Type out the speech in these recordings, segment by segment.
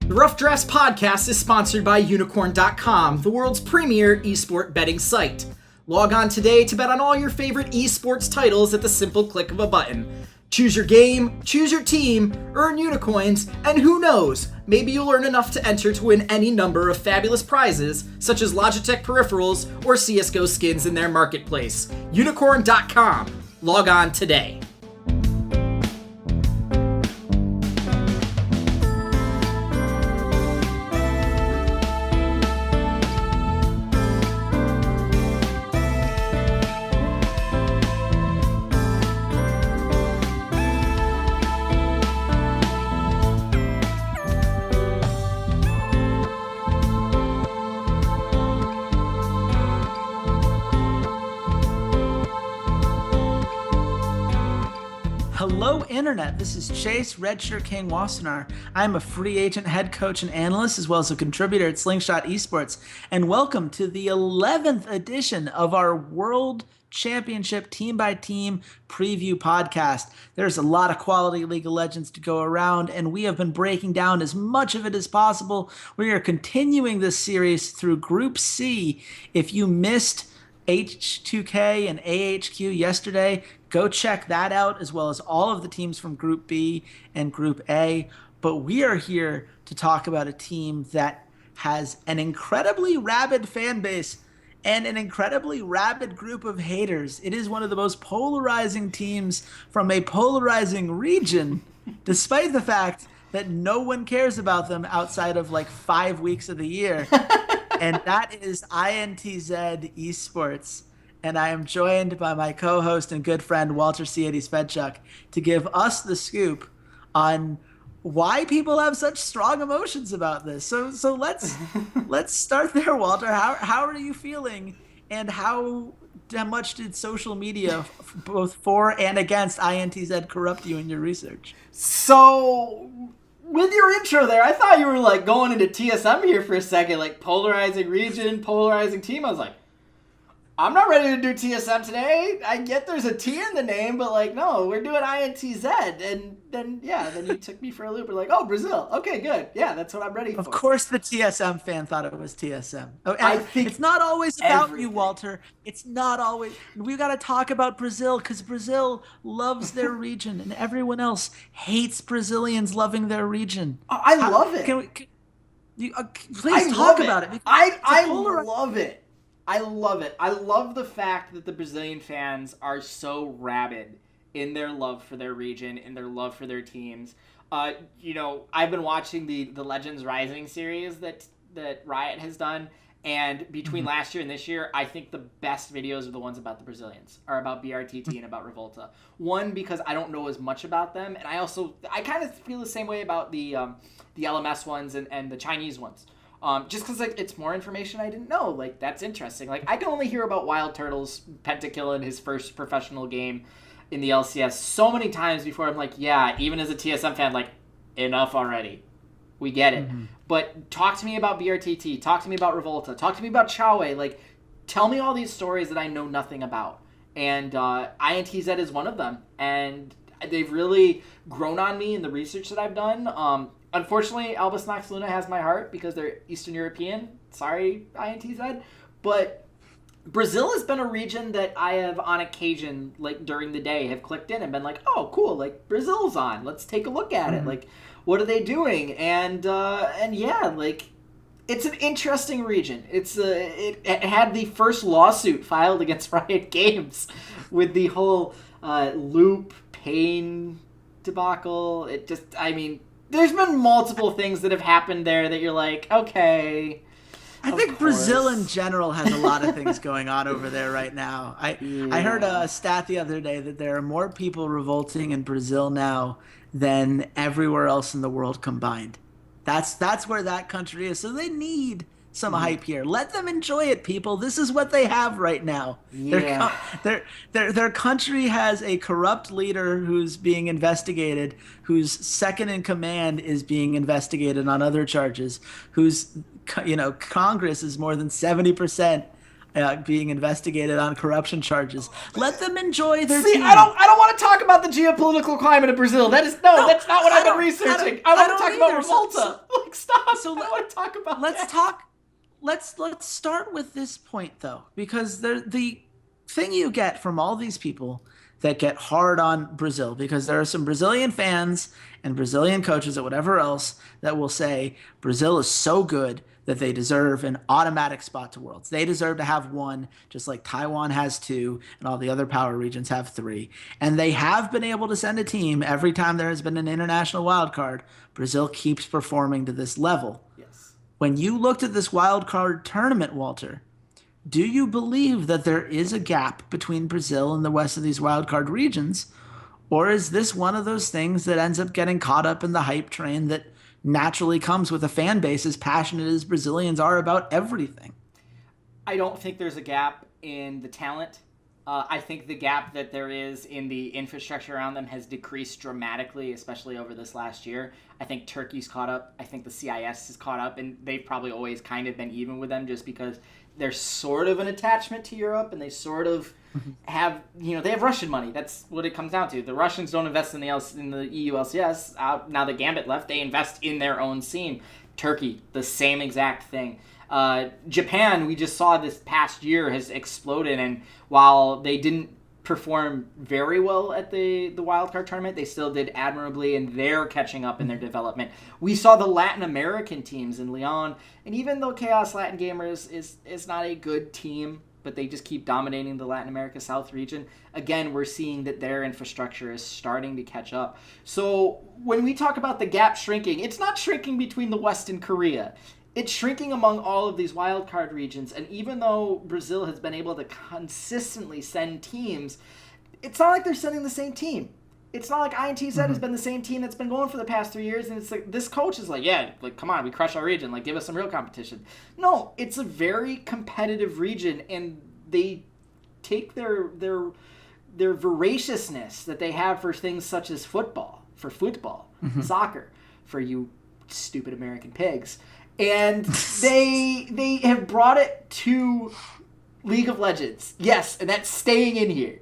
The Rough Drafts podcast is sponsored by Unicorn.com, the world's premier esport betting site. Log on today to bet on all your favorite esports titles at the simple click of a button. Choose your game, choose your team, earn unicoins, and who knows, maybe you'll earn enough to enter to win any number of fabulous prizes, such as Logitech peripherals or CSGO skins in their marketplace. Unicorn.com. Log on today. Hello, Internet. This is Chase, RedShirtKing Wassenar. I'm a free agent, head coach, and analyst, as well as a contributor at Slingshot Esports. And welcome to the 11th edition of our World Championship team-by-team preview podcast. There's a lot of quality League of Legends to go around, and we have been breaking down as much of it as possible. We are continuing this series through Group C. If you missed H2K and AHQ yesterday, go check that out, as well as all of the teams from Group B and Group A. But we are here to talk about a team that has an incredibly rabid fan base and an incredibly rabid group of haters. It is one of the most polarizing teams from a polarizing region, despite the fact that no one cares about them outside of like 5 weeks of the year. And that is INTZ Esports. And I am joined by my co-host and good friend, Walter Ceades Fedczuk, to give us the scoop on why people have such strong emotions about this. So let's start there, Walter. How are you feeling, and how much did social media, both for and against INTZ, corrupt you in your research? So, with your intro there, I thought you were like going into TSM here for a second, like polarizing region, polarizing team. I was like, I'm not ready to do TSM today. I get there's a T in the name, but like, no, we're doing INTZ. And then you took me for a loop. We're like, oh, Brazil. Okay, good. Yeah, that's what I'm ready for. Of course the TSM fan thought it was TSM. I think it's not always about you, Walter. It's not always. We got to talk about Brazil, because Brazil loves their region and everyone else hates Brazilians loving their region. I love it. Please talk about it. I love it. I love it. I love the fact that the Brazilian fans are so rabid in their love for their region, in their love for their teams. I've been watching the Legends Rising series that Riot has done, and between last year and this year, I think the best videos are the ones about the Brazilians, are about BRTT and about Revolta. One, because I don't know as much about them, and I kind of feel the same way about the LMS ones and the Chinese ones. Just because it's more information I didn't know. Like, that's interesting. Like, I can only hear about Wild Turtle's pentakill in his first professional game in the LCS so mame times before I'm like, yeah, even as a TSM fan, like, enough already. We get it. Mm-hmm. But talk to me about BRTT. Talk to me about Revolta. Talk to me about Chaoe. Like, tell me all these stories that I know nothing about. And INTZ is one of them. And they've really grown on me in the research that I've done. Unfortunately, Albus Nox Luna has my heart because they're Eastern European. Sorry, INTZ. But Brazil has been a region that I have, on occasion, like during the day, have clicked in and been like, oh, cool, like Brazil's on. Let's take a look at it. Like, what are they doing? And yeah, like, it's an interesting region. It had the first lawsuit filed against Riot Games with the whole Loop Pain debacle. There's been multiple things that have happened there that you're like, okay. I think Brazil in general has a lot of things going on over there right now. I heard a stat the other day that there are more people revolting in Brazil now than everywhere else in the world combined. That's where that country is. So they need some hype here. Let them enjoy it, people. This is what they have right now. Yeah. Their country has a corrupt leader who's being investigated, whose second in command is being investigated on other charges, whose Congress is more than 70% being investigated on corruption charges. Let them enjoy their team. I don't want to talk about the geopolitical climate of Brazil. That's not what I've been researching. I want to talk about Revolta. Like, stop. want to talk about let's that. talk. Let's start with this point though, because the thing you get from all these people that get hard on Brazil, because there are some Brazilian fans and Brazilian coaches or whatever else that will say Brazil is so good that they deserve an automatic spot to Worlds. They deserve to have one, just like Taiwan has two and all the other power regions have three. And they have been able to send a team every time there has been an international wild card. Brazil keeps performing to this level. Yes. When you looked at this wild card tournament, Walter, do you believe that there is a gap between Brazil and the rest of these wildcard regions? Or is this one of those things that ends up getting caught up in the hype train that naturally comes with a fan base as passionate as Brazilians are about everything? I don't think there's a gap in the talent. I think the gap that there is in the infrastructure around them has decreased dramatically, especially over this last year. I think Turkey's caught up. I think the CIS is caught up, and they've probably always kind of been even with them just because there's sort of an attachment to Europe, and they sort of have, they have Russian money. That's what it comes down to. The Russians don't invest in the EU LCS. Now that Gambit left, they invest in their own scene. Turkey, the same exact thing. Japan, we just saw this past year, has exploded, and while they didn't perform very well at the wildcard tournament, they still did admirably, and they're catching up in their development. We saw the Latin American teams in Leon, and even though Chaos Latin Gamers is not a good team, but they just keep dominating the Latin America South region, again, we're seeing that their infrastructure is starting to catch up. So when we talk about the gap shrinking, it's not shrinking between the West and Korea. It's shrinking among all of these wildcard regions, and even though Brazil has been able to consistently send teams, it's not like they're sending the same team. It's not like INTZ has been the same team that's been going for the past 3 years, and it's like this coach is like, yeah, like come on, we crush our region, like give us some real competition. No, it's a very competitive region, and they take their voraciousness that they have for things such as football, soccer, for you stupid American pigs. And they have brought it to League of Legends. Yes, and that's staying in here.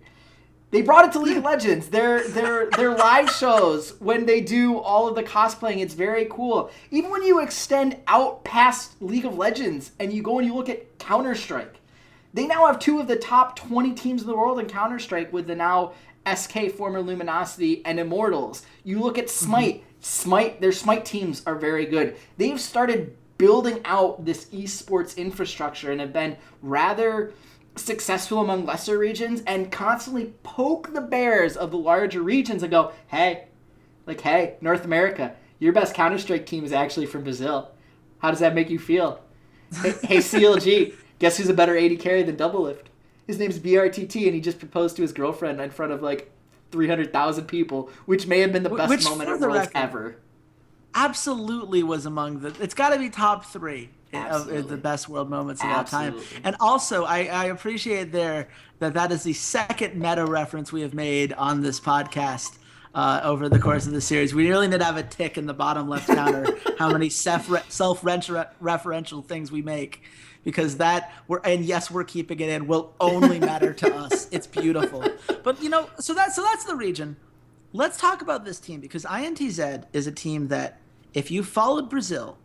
They brought it to League of Legends. Their live shows, when they do all of the cosplaying, it's very cool. Even when you extend out past League of Legends and you go and you look at Counter-Strike, they now have 2 of the top 20 teams in the world in Counter-Strike with the now SK, former Luminosity, and Immortals. You look at Smite. Their Smite teams are very good. They've started building out this esports infrastructure and have been rather successful among lesser regions and constantly poke the bears of the larger regions and go, hey, North America, your best Counter-Strike team is actually from Brazil. How does that make you feel? Hey CLG, guess who's a better AD carry than Doublelift? His name's BRTT, and he just proposed to his girlfriend in front of 300,000 people, which may have been the best moment at Worlds ever. Absolutely was among it's got to be top 3 of the best world moments of all time. And also, I appreciate that is the second meta reference we have made on this podcast over the course of the series. We really need to have a tick in the bottom left counter how many self-referential things we make, because we're keeping it in, will only matter to us. It's beautiful. But so that's the region. Let's talk about this team, because INTZ is a team that, if you followed Brazil,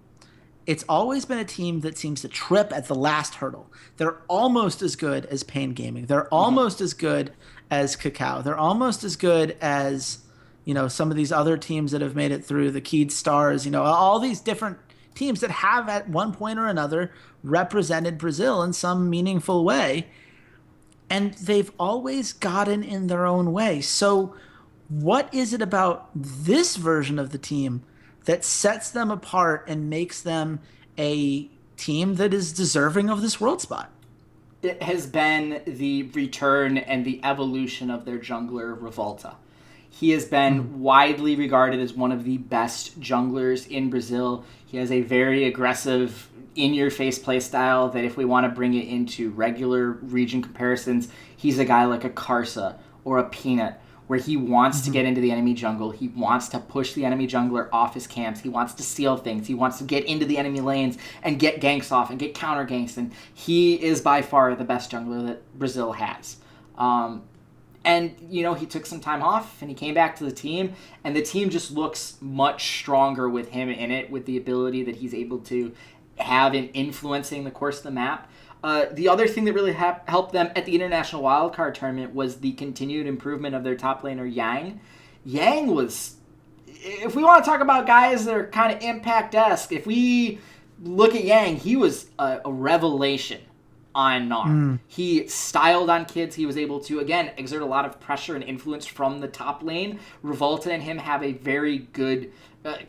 it's always been a team that seems to trip at the last hurdle. They're almost as good as Pain Gaming. They're almost as good as Cacao. They're almost as good as, some of these other teams that have made it through, the Ceades Stars, all these different teams that have at one point or another represented Brazil in some meaningful way. And they've always gotten in their own way. So what is it about this version of the team that sets them apart and makes them a team that is deserving of this world spot? It has been the return and the evolution of their jungler, Revolta. He has been widely regarded as one of the best junglers in Brazil. He has a very aggressive, in-your-face play style that, if we want to bring it into regular region comparisons, he's a guy like a Karsa or a Peanut, where he wants to get into the enemy jungle. He wants to push the enemy jungler off his camps. He wants to steal things. He wants to get into the enemy lanes and get ganks off and get counter ganks. And he is by far the best jungler that Brazil has. And, he took some time off and he came back to the team, and the team just looks much stronger with him in it, with the ability that he's able to have in influencing the course of the map. The other thing that really helped them at the International Wildcard Tournament was the continued improvement of their top laner, Yang. Yang was, if we want to talk about guys that are kind of Impact-esque, if we look at Yang, he was a revelation on Gnar. He styled on kids. He was able to, again, exert a lot of pressure and influence from the top lane. Revolta and him have a very good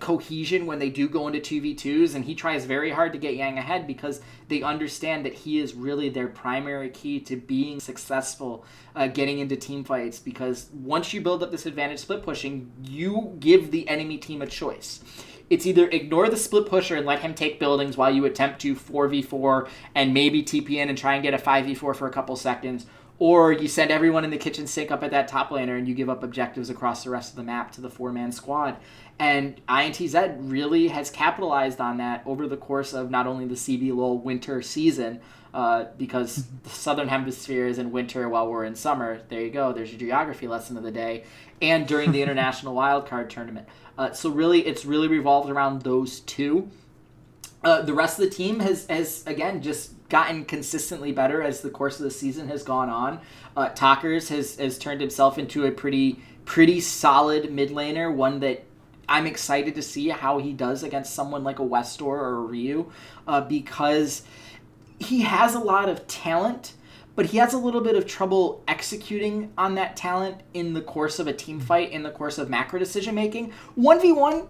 cohesion when they do go into 2v2s, and he tries very hard to get Yang ahead because they understand that he is really their primary key to being successful getting into team fights, because once you build up this advantage split pushing, you give the enemy team a choice. It's either ignore the split pusher and let him take buildings while you attempt to 4v4 and maybe TP in and try and get a 5v4 for a couple seconds, or you send everyone in the kitchen sink up at that top laner and you give up objectives across the rest of the map to the 4-man squad. And INTZ really has capitalized on that over the course of not only the CB LoL winter season, because the southern hemisphere is in winter while we're in summer. There you go. There's your geography lesson of the day. And during the International Wildcard Tournament. So really, it's really revolved around those two. The rest of the team has again, just gotten consistently better as the course of the season has gone on. Talkers has turned himself into a pretty solid mid laner, one that I'm excited to see how he does against someone like a Westor or a Ryu, because he has a lot of talent, but he has a little bit of trouble executing on that talent in the course of a team fight, in the course of macro decision making. 1v1,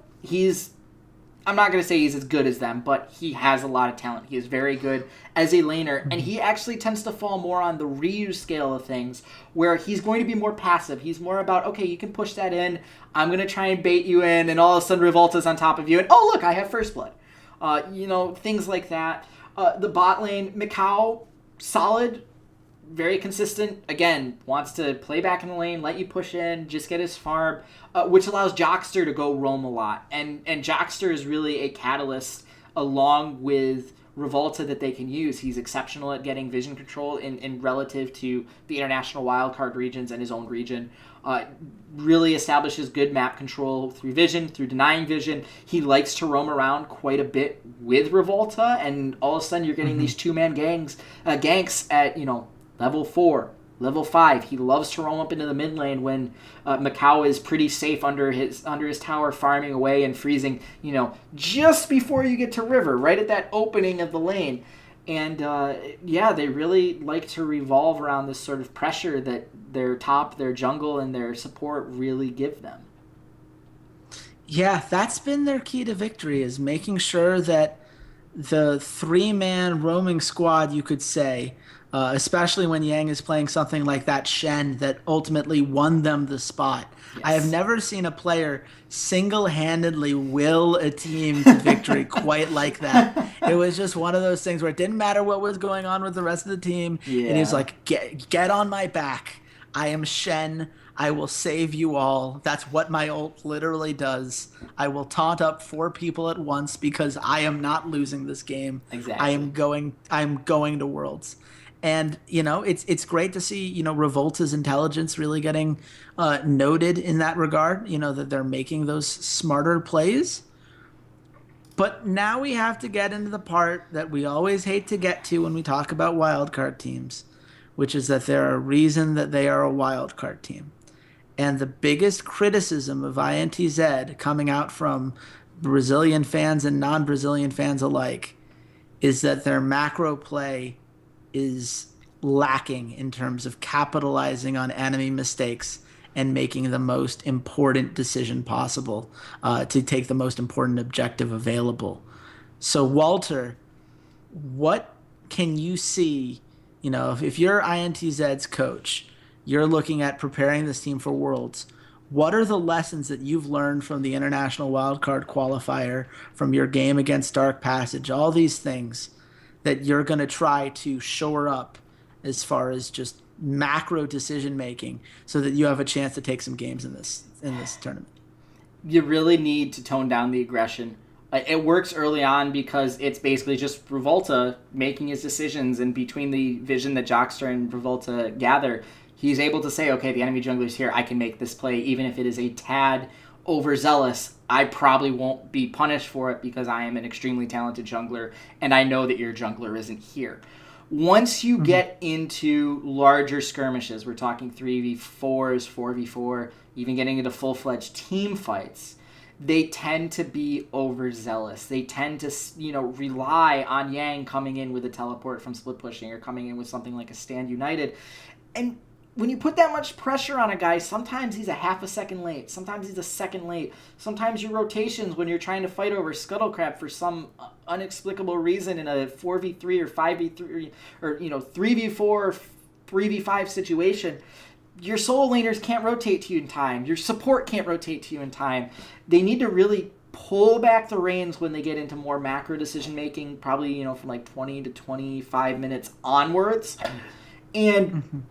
I'm not going to say he's as good as them, but he has a lot of talent. He is very good as a laner, and he actually tends to fall more on the Ryu scale of things, where he's going to be more passive. He's more about, okay, you can push that in, I'm going to try and bait you in, and all of a sudden Revolta's on top of you, and oh, look, I have first blood. Things like that. The bot lane, Mikau, solid, very consistent. Again, wants to play back in the lane, let you push in, just get his farm, which allows Jockster to go roam a lot. And Jockster is really a catalyst along with Revolta that they can use. He's exceptional at getting vision control in relative to the international wildcard regions and his own region. Really establishes good map control through vision, through denying vision. He likes to roam around quite a bit with Revolta, and all of a sudden you're getting these two-man ganks at, level 4, level 5. He loves to roam up into the mid lane when Mikau is pretty safe under his tower, farming away and freezing, just before you get to river, right at that opening of the lane. And they really like to revolve around this sort of pressure that their top, their jungle, and their support really give them. Yeah, that's been their key to victory, is making sure that the 3-man roaming squad, you could say, especially when Yang is playing something like that Shen that ultimately won them the spot. Yes. I have never seen a player single-handedly will a team to victory quite like that. It was just one of those things where it didn't matter what was going on with the rest of the team. Yeah. And he was like, get on my back. I am Shen. I will save you all. That's what my ult literally does. I will taunt up 4 people at once because I am not losing this game. Exactly. I'm going to Worlds. And, it's great to see, Revolta's intelligence really getting noted in that regard, that they're making those smarter plays. But now we have to get into the part that we always hate to get to when we talk about wildcard teams, which is that there are a reason that they are a wildcard team. And the biggest criticism of INTZ coming out from Brazilian fans and non-Brazilian fans alike is that their macro play is lacking in terms of capitalizing on enemy mistakes and making the most important decision possible to take the most important objective available. So, Walter, what can you see, if you're INTZ's coach, you're looking at preparing this team for Worlds, what are the lessons that you've learned from the International Wildcard Qualifier, from your game against Dark Passage, all these things that you're going to try to shore up as far as just macro decision making so that you have a chance to take some games in this tournament? You really need to tone down the aggression. It works early on because it's basically just Revolta making his decisions, and between the vision that Jockster and Revolta gather, He's able to say, okay, the enemy jungler's here. I can make this play, even if it is a tad overzealous. I probably won't be punished for it because I am an extremely talented jungler, and I know that your jungler isn't here. Once you get into larger skirmishes, we're talking 3v4s, 4v4, even getting into full-fledged team fights, they tend to be overzealous. They tend to, rely on Yang coming in with a teleport from split pushing or coming in with something like a Stand United. And when you put that much pressure on a guy, sometimes he's a half a second late. Sometimes he's a second late. Sometimes your rotations when you're trying to fight over Scuttlecrab for some inexplicable reason in a 4v3 or 5v3 or 3v4 or 3v5 situation, your solo laners can't rotate to you in time. Your support can't rotate to you in time. They need to really pull back the reins when they get into more macro decision making, probably from like 20 to 25 minutes onwards. And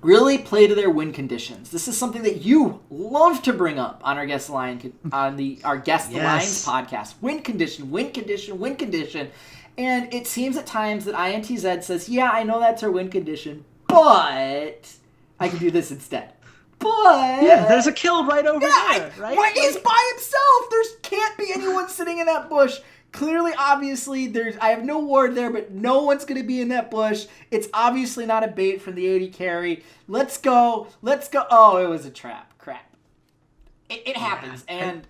really play to their win conditions. This is something that you love to bring up on our Guest the Lion our Guest the Lions podcast. Win condition, win condition, win condition. And it seems at times that INTZ says, yeah, I know that's our win condition, but I can do this instead. But yeah, there's a kill right over there, right? He's by himself. There can't be anyone sitting in that bush. Clearly, obviously, I have no ward there, but no one's going to be in that bush. It's obviously not a bait from the AD carry. Let's go. Oh, it was a trap. Crap. It happens. And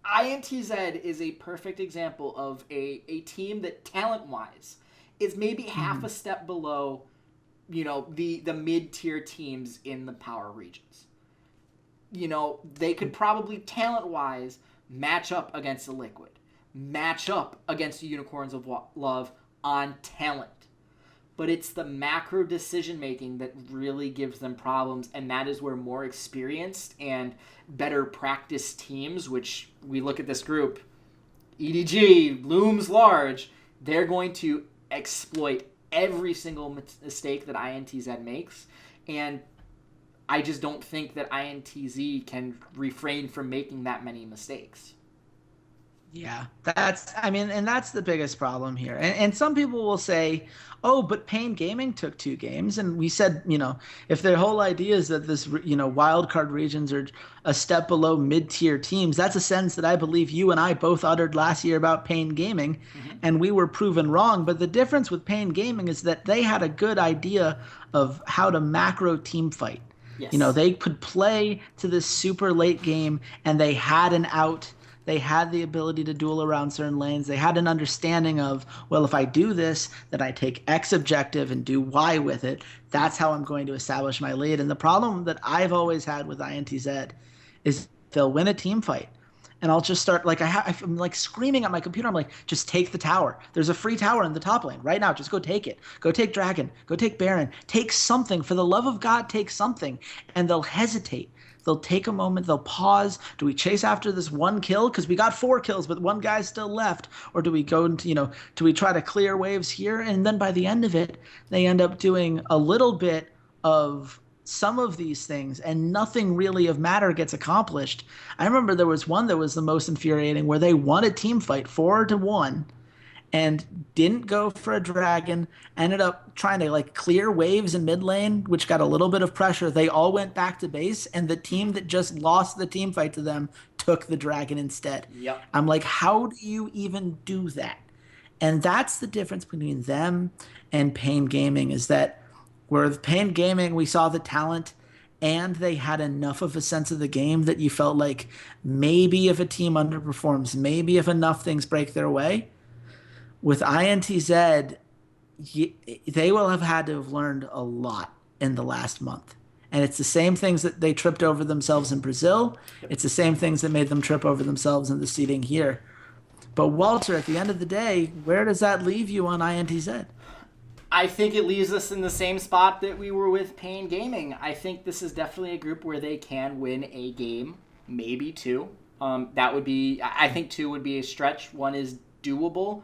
INTZ is a perfect example of a team that, talent-wise, is maybe half a step below, the mid-tier teams in the power regions. They could probably, talent-wise, match up against the Liquid. Match up against the Unicorns of Love on talent. But it's the macro decision-making that really gives them problems, and that is where more experienced and better practiced teams, which we look at this group, EDG looms large, they're going to exploit every single mistake that INTZ makes, and I just don't think that INTZ can refrain from making that many mistakes. Yeah, that's the biggest problem here. And some people will say, oh, but Pain Gaming took 2 games. And we said, if their whole idea is that this, wildcard regions are a step below mid-tier teams, that's a sentence that I believe you and I both uttered last year about Pain Gaming, and we were proven wrong. But the difference with Pain Gaming is that they had a good idea of how to macro team fight. Yes. They could play to this super late game, and they had an out. They had the ability to duel around certain lanes. They had an understanding of, well, if I do this, then I take X objective and do Y with it. That's how I'm going to establish my lead. And the problem that I've always had with INTZ is they'll win a team fight. And I'll just start, I'm like screaming at my computer. I'm like, just take the tower. There's a free tower in the top lane right now. Just go take it. Go take Dragon. Go take Baron. Take something. For the love of God, take something. And they'll hesitate. They'll take a moment. They'll pause. Do we chase after this one kill? Because we got 4 kills, but one guy's still left. Or do we go into, do we try to clear waves here? And then by the end of it, they end up doing a little bit of some of these things, and nothing really of matter gets accomplished. I remember there was one that was the most infuriating where they won a team fight 4-1 and didn't go for a dragon, ended up trying to clear waves in mid lane, which got a little bit of pressure. They all went back to base, and the team that just lost the team fight to them took the dragon instead. Yep. I'm like, how do you even do that? And that's the difference between them and Pain Gaming, is that where with Pain Gaming, we saw the talent and they had enough of a sense of the game that you felt like maybe if a team underperforms, maybe if enough things break their way. With INTZ, they will have had to have learned a lot in the last month. And it's the same things that they tripped over themselves in Brazil. It's the same things that made them trip over themselves in the seeding here. But Walter, at the end of the day, where does that leave you on INTZ? I think it leaves us in the same spot that we were with Pain Gaming. I think this is definitely a group where they can win a game, maybe 2. That would be, I think 2 would be a stretch. 1 is doable,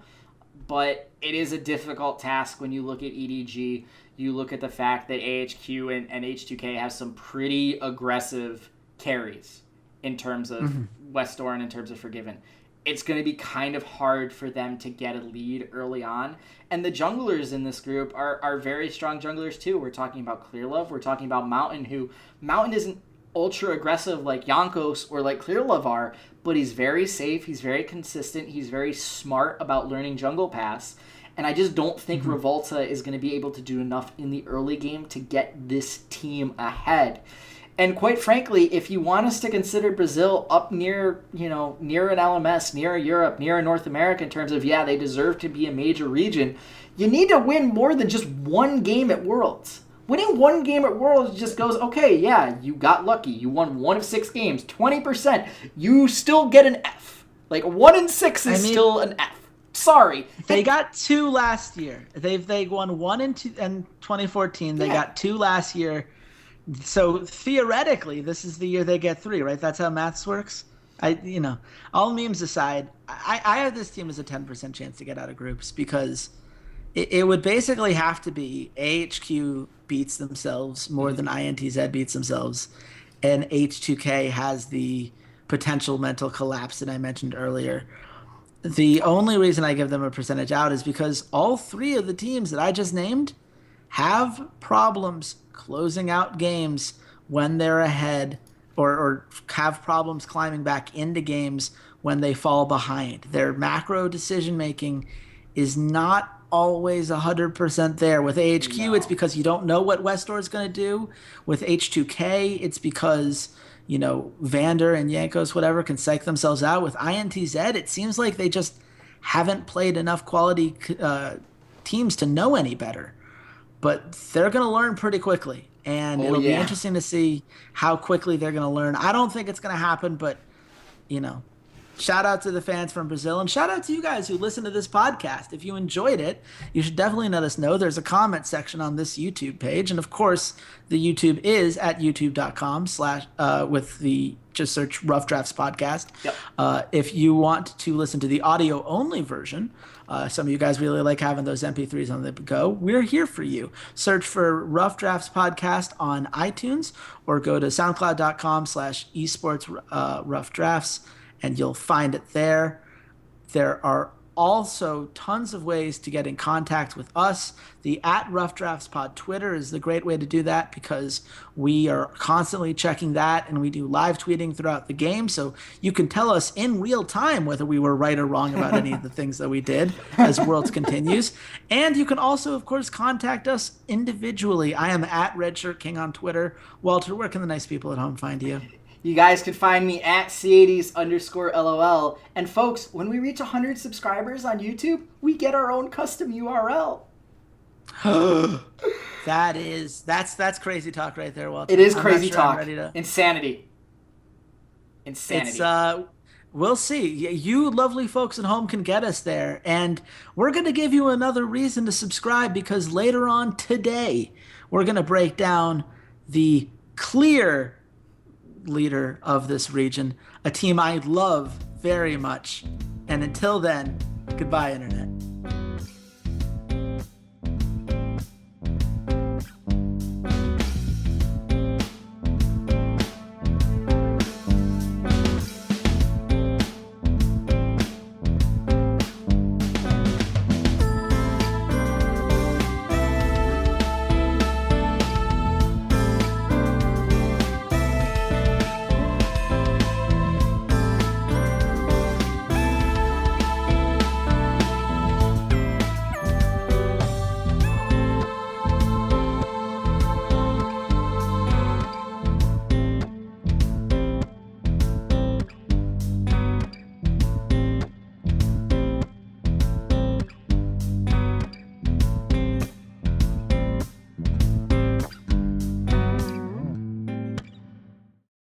but it is a difficult task when you look at EDG. You look at the fact that AHQ and H2K have some pretty aggressive carries in terms of West Door and in terms of Forgiven. it's going to be kind of hard for them to get a lead early on. And the junglers in this group are very strong junglers too. We're talking about Clearlove. We're talking about Mountain, who Mountain isn't ultra aggressive like Jankos or like Clearlove are, but he's very safe. He's very consistent. He's very smart about learning jungle pass. And I just don't think Revolta is going to be able to do enough in the early game to get this team ahead. And quite frankly, if you want us to consider Brazil up near, near an LMS, near Europe, near North America in terms of, they deserve to be a major region, you need to win more than just one game at Worlds. Winning one game at Worlds just goes, okay, you got lucky. You won 1 of 6 games, 20%. You still get an F. Like 1 in 6 is still an F. Sorry. They got 2 last year. They won 1 in 2014. They got 2 last year. So theoretically, this is the year they get 3, right? That's how maths works. All memes aside, I have this team as a 10% chance to get out of groups because it would basically have to be AHQ beats themselves more than INTZ beats themselves, and H2K has the potential mental collapse that I mentioned earlier. The only reason I give them a percentage out is because all 3 of the teams that I just named have problems closing out games when they're ahead, or have problems climbing back into games when they fall behind. Their macro decision making is not always 100% there. With AHQ, it's because you don't know what Westor is going to do. With H2K, it's because Vander and Jankos, whatever, can psych themselves out. With INTZ, it seems like they just haven't played enough quality teams to know any better. But they're going to learn pretty quickly, and it'll be interesting to see how quickly they're going to learn. I don't think it's going to happen, but, shout out to the fans from Brazil, and shout out to you guys who listen to this podcast. If you enjoyed it, you should definitely let us know. There's a comment section on this YouTube page, and of course, the YouTube is at youtube.com/ with the just search Rough Drafts Podcast. Yep. If you want to listen to the audio only version, some of you guys really like having those MP3s on the go, we're here for you. Search for Rough Drafts Podcast on iTunes, or go to soundcloud.com/esports Rough Drafts, and you'll find it there. There are also tons of ways to get in contact with us. The @RoughDraftsPod Twitter is the great way to do that because we are constantly checking that, and we do live tweeting throughout the game. So you can tell us in real time whether we were right or wrong about any of the things that we did as Worlds continues. And you can also, of course, contact us individually. I am @RedShirtKing on Twitter. Walter, where can the nice people at home find you? You guys can find me at Ceades_LOL. And folks, when we reach 100 subscribers on YouTube, we get our own custom URL. That's crazy talk right there, Walter. It is crazy talk. Insanity. It's we'll see. You lovely folks at home can get us there, and we're going to give you another reason to subscribe because later on today, we're going to break down the clear leader of this region, a team I love very much. And until then, goodbye, Internet.